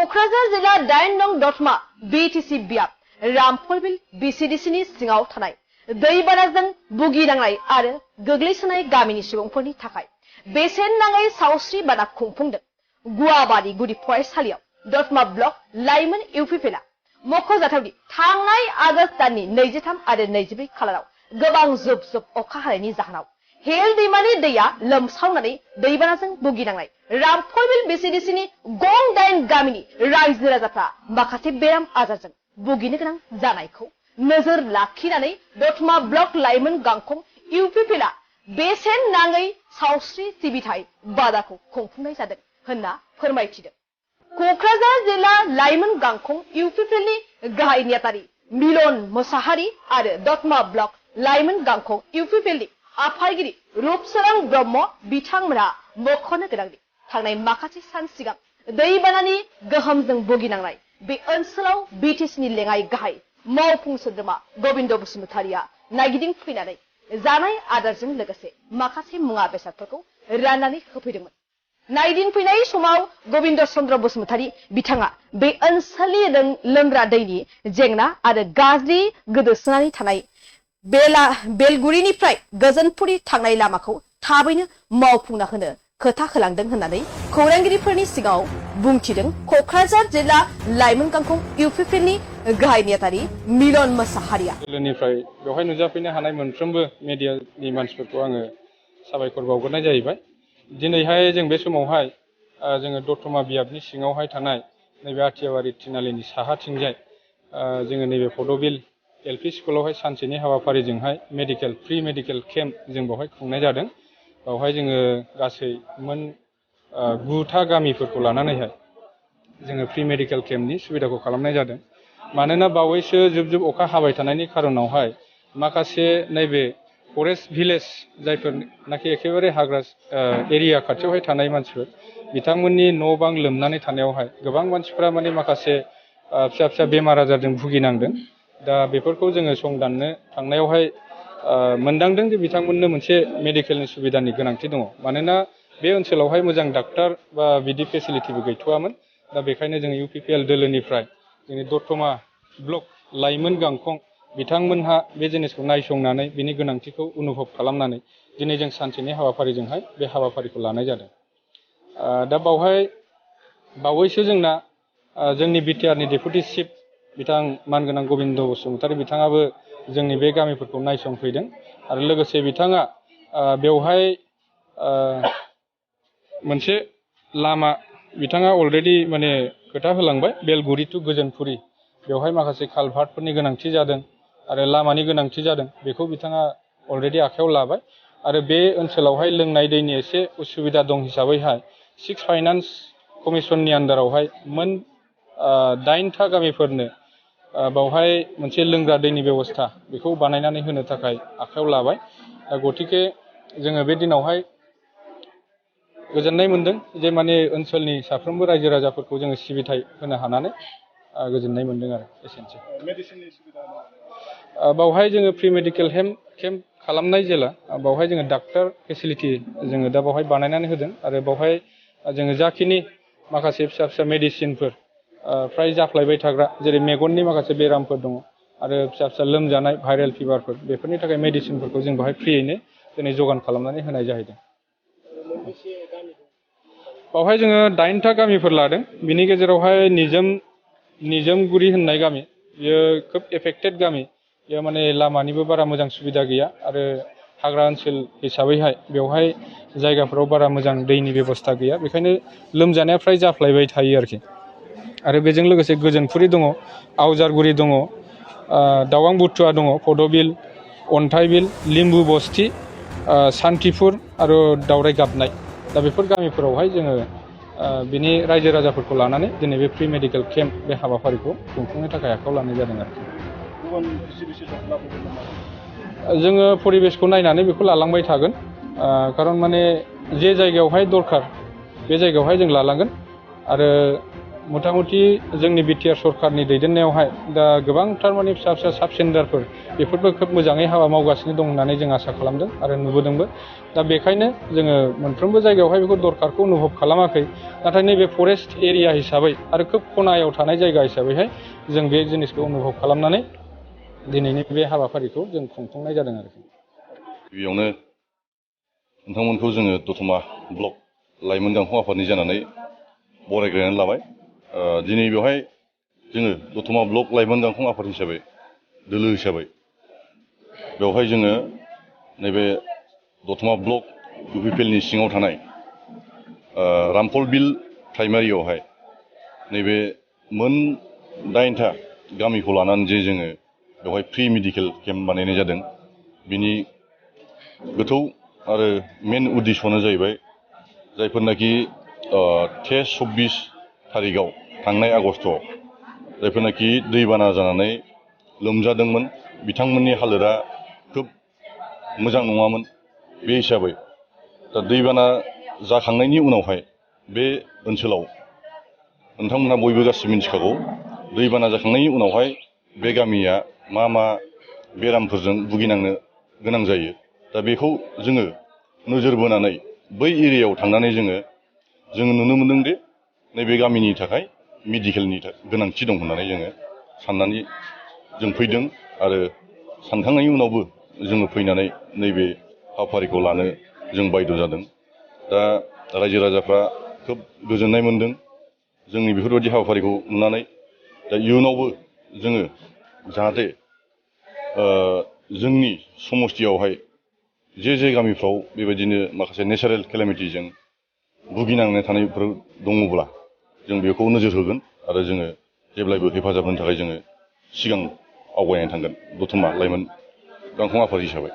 क'क्राझार जिल्ला 8 नं दतमा BTC बियाब रामफलबिल BCDCनि सिङाव थानाय दैबानाजों भुगिनांनाय आरो गोग्लैसोनाय गामिनि सुबुंफोरनि थाखाय बेसेन नाङै सावस्रि बादा खुंफुंदों। गुवाबारि गुदि फरायसालियाव दतमा ब्लक लाइमोन इउपिपिएलआ मख'जाथावदि थांनाय आगस्त दाननि 23 आरो 24 खालाराव गोबां जुब जुब अखा हानायनि जाहोनाव हेल दैमानि दैया लोमसावनानै दैबानाजों भुगिनांनाय रामफलबिल BCDCनि गं 8 गामिनि रायजो राजाफ्रा माखासे बेराम आजारजों भुगिनो गोनां जानायखौ नोजोर लाखिनानै दतमा ब्लक लाइमोन गांखं इउपिपिएलआ बेसेन नाङै सावस्रि सिबिथाय बादाखौ खुंफुंनाय जादों होनना फोरमायथिदों। क'क्राझार जिल्ला लाइमोन गांखं इउपिपिएलनि गाहाय नेहाथारि मिलन मोसाहारि आरो दतमा ब्लक लाइमोन गांखं इउपिपिएलनि आफादगिरि रूपसोरां ब्रह्म बिथांमोनहा मख'नो गोनांदि थांनाय माखासे सान सिगां दैबानानि गोहोमजों भुगिनांनाय बे ओनसोलाव BTCनि लेङाइ गाहाय मावफुं सोद्रोमा गबिन्द बसुमतारिया नायगिदिं फैनानै जानाय आदारजों लोगोसे माखासे मुवा बेसादफोरखौ राननानै होफैदोंमोन। नायदिंफैनाय समाव गबिन्द चन्द्र बसुमतारी बिथाङा बे ओनसोलनि लोंग्रा दैनि जेंना आरो गाज्रि गोदोसोनानै थानाय बेलगुरिनिफ्राय गोजोनपुरि थांनाय लामाखौ थाबैनो मावफुंना होनो खोथा होलांदों होननानै खौरांगिरिफोरनि सिगाङाव बुंथिदों क'क्राझार जिल्ला लाइमोन गांखं इउपिपिएलनि गाहाय नेहाथारि मिलन मोसाहारिया। जिल्लानिफ्राय बेवहाय नुजाफैनो हानाय मोनफ्रोमबो मिडियानि मानसिफोरखौ आङो साबायखर बावग्रोनाय जाहैबाय। दिनैहाय जों बे समावहाय जोङो दतमा बियाबनि सिङावहाय थानाय नैबे आथियाबारि थिनालिनि साहाथिंजाय जोङो नैबे फदबिल LP स्कुलावहाय सानसेनि हाबाफारिजोंहाय फ्रि मेडिकेल केम्प जों बेवहाय खुंनाय जादों। बेवहाय जोङो गासै मोन 9टा गामिफोरखौ लानानैहाय जोङो फ्रि मेडिकेल केम्पनि सुबिदाखौ खालामनाय जादों। मानोना बावैसो जुब जुब अखा हाबाय थानायनि खारनावहाय माखासे नैबे फरेस्ट भिलेज जायफोरनाखि एखेबारे हाग्रा एरिया खाथियावहाय थानाय मानसिफोर बिथांमोननि न' बां लोमनानै थानायावहाय गोबां मानसिफ्रा माने माखासे फिसा फिसा बेमार आजारजों भुगिनांदों। दा बेफोरखौ जोङो संदाननो थांनायावहाय मोनदांदों जे बिथांमोननो मोनसे मेडिकेलनि सुबिदानि गोनांथि दङ। मानोना बे ओनसोलावहाय मोजां डाक्टार बा बिदि फेसिलिटिबो गैथ'वामोन। दा बेखायनो जोङो इउपिपिएल दोलोनिफ्राय जोंनि दतमा ब्लक लाइमोन गांखं बिथांमोनहा बे जिनिसखौ नायसंनानै बिनि गोनांथिखौ अनुभब खालामनानै दिनै जों सानसेनि हाबाफारिजोंहाय बे हाबाफारिखौ लानाय जादों। दा बावैसो जोंना जोंनि बिटिआरनि डेपुटि चिफ बिथां मानगोनां गबिन्द बसुमतारी बिथाङाबो जोंनि बे गामिफोरखौ नायसंफैदों आरो लोगोसे बिथाङा बेवहाय मोनसे लामा बिथाङा अलरेडि माने खोथा होलांबाय बेलगुरि टु गोजोनपुरि बेवहाय माखासे कालभार्टफोरनि गोनांथि जादों आरो लामानि गोनांथि जादों बेखौ बिथाङा अलरेडि आखायाव लाबाय आरो बे ओनसोलावहाय लोंनाय दैनि एसे उसुबिदा दं हिसाबैहाय 6 फाइनान्स कमिसननि आन्दारावहाय मोन 8टा गामिफोरनो बावहाय मोनसे लोंग्रा दैनि बेबस्था बेखौ बानायनानै होनो थाखाय आखायाव लाबाय। गतिके जोङो बे दिनावहाय गोजोननाय मोनदों जे माने ओनसोलनि साफ्रोमबो रायजो राजाफोरखौ जोङो सिबिथाय होनो हानानै गोजोननाय मोनदों आरो एसेनोसै। मेडिसिननि सुबिदा बावहाय जोङो प्रि मेडिकेल केम्प खालामनाय जेला बावहाय जोङो डाक्टार फेसिलिटि जोङो दा बावहाय बानायनानै होदों आरो बावहाय जोङो जाखिनि माखासे फिसा फिसा मेडिसिनफोर फ्राय जाफ्लायबाय थाग्रा जेरै मेगननि माखासे बेरामफोर दङ आरो फिसा फिसा लोमजानाय भाइरेल फिभारफोर बेफोरनि थाखाय मेडिसिनफोरखौ जों बाहाय फ्रियैनो दिनै जगान खालामनानै होनाय जाहैदों। बावहाय जोङो 8टा गामिफोर लादों। बिनि गेजेरावहाय निजोमगुरि होननाय गामि बेयो खोब एफेक्टेड गामि। बेयाव माने लामानिबो बारा मोजां सुबिदा गैया आरो हाग्रा ओनसोल हिसाबैहाय बेवहाय जायगाफोराव बारा मोजां दैनि बेबस्था गैया बेखायनो लोमजानाया फ्राय जाफ्लायबाय थायो आरोखि। आरो बेजों लोगोसे गोजोनपुरि दङ, आवजारगुरि दङ, दावां बुथुवा दङ, फदबिल, अन्थाइबिल, लिम्बु बस्ति, सान्तिपुर आरो दावराय गाबनाय। दा बेफोर गामिफोरावहाय जोङो बिनि रायजो राजाफोरखौ लानानै दिनै बे प्रि मेडिकेल केम्प बे हाबाफारिखौ खुंफुंनो थाखाय आखायाव लानाय जादों आरोखि। जोङो परिबेसखौ नायनानै बेखौ लालांबाय थागोन खारन माने जे जायगायावहाय दरखार बे जायगायावहाय जों लालांगोन आरो मथा-मथि जोंनि बिटिआर सरकारनि दैदेननायावहाय दा गोबांथार माने फिसा फिसा साब सेन्टारफोर बेफोरबो खोब मोजाङै हाबा मावगासिनो दं होननानै जों आसा खालामदों आरो नुबोदोंबो। दा बेखायनो जोङो मोनफ्रोमबो जायगायावहाय बेखौ दरखारखौ अनुभब खालामाखै, नाथाय नैबे फरेस्ट एरिया हिसाबै आरो खोब खनायाव थानाय जायगा हिसाबैहाय जों बे जिनिसखौ अनुभब खालामनानै दिनैनि बे हाबाफारिखौ जों खुंफुंनाय जादों आरोखि। गिबियावनो नोंथांमोनखौ जोङो दतमा ब्लक लाइमोन गांखं आफादनि जानानै बरायग्रोनानै लाबाय। दिनै बेवहाय जोङो दतमा ब्लक लाइमोन गांखं आफाद हिसाबै दोलो हिसाबै बेवहाय जोङो नैबे दतमा ब्लक इउपिपिएलनि सिङाव थानाय रामफल बिल प्राइमारियावहाय नैबे मोन 8था गामिखौ लानानै जे जोङो बेवहाय फ्रि मेडिकेल केम्प बानायनाय जादों। बिनि गोथौ आरो मेन उद्देश्यआनो जाहैबाय जायफोरनाखि 23-24 थारिखआव थांनाय आगस्टआव जायफोरनाखि दैबाना जानानै लोमजादोंमोन बिथांमोननि हालोदा खोब मोजां नङामोन। बे हिसाबै दा दैबाना जाखांनायनि उनावहाय बे ओनसोलाव नोंथांमोनहा बयबो गासिबो मिथिखागौ दैबाना जाखांनायनि उनावहाय बे गामिया मा मा बेरामफोरजों भुगिनांनो गोनां जायो। दा बेखौ जोङो नोजोर बोनानै बै एरियायाव थांनानै जोङो नुनो मोनदों दि नैबे गामिनि थाखाय मेडिकेलनि गोनांथि दं होननानै जोङो साननानै जों फैदों आरो सानखांनायनि उनावबो जोङो फैनानै नैबे हाबाफारिखौ लानो जों बायद' जादों। दा रायजो राजाफ्रा खोब गोजोननाय मोनदों जोंनि बेफोरबायदि हाबाफारिखौ नुनानै। दा इयुनावबो जोङो जाहाथे जोंनि समस्थियावहाय जे गामिफ्राव बेबायदिनो माखासे नेचारेल केलामिटिजों भुगिनांनाय थानायफोर दङब्ला जों बेखौ नोजोर होगोन आरो जोङो जेब्लायबो हेफाजाब होनो थाखाय जोङो सिगां आवगायनानै थांगोन दतमा लाइमोन गांखं आफाद हिसाबै।